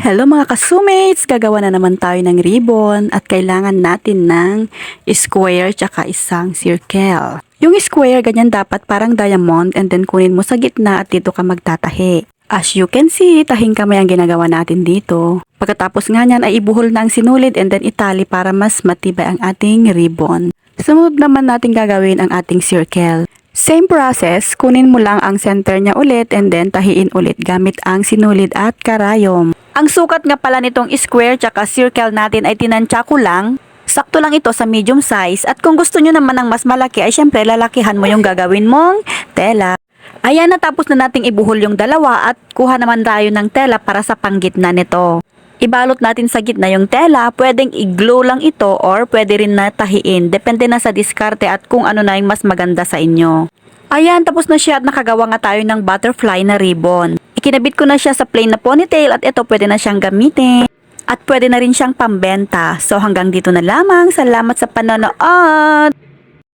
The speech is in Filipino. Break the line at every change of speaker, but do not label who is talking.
Hello mga kasumates! Gagawa na naman tayo ng ribbon at kailangan natin ng square tsaka isang circle. Yung square ganyan dapat parang diamond and then kunin mo sa gitna at dito ka magtatahi. As you can see, tahing kamay ang ginagawa natin dito. Pagkatapos nga niyan ay ibuhol na ang sinulid and then itali para mas matibay ang ating ribbon. Sumunod naman natin gagawin ang ating circle. Same process, kunin mo lang ang center niya ulit and then tahiin ulit gamit ang sinulid at karayom. Ang sukat nga pala nitong square tsaka circle natin ay tinansya ko lang. Sakto lang ito sa medium size at kung gusto nyo naman ng mas malaki ay syempre lalakihan mo yung gagawin mong tela. Ayan, natapos na nating ibuhol yung dalawa at kuha naman tayo ng tela para sa panggitna nito. Ibalot natin sa gitna yung tela, pwedeng i-glue lang ito or pwede rin na tahiin. Depende na sa diskarte at kung ano na yung mas maganda sa inyo. Ayan, tapos na siya at nakagawa nga tayo ng butterfly na ribbon. Ikinabit ko na siya sa plain na ponytail at ito pwede na siyang gamitin. At pwede na rin siyang pambenta. So hanggang dito na lamang. Salamat sa panonood!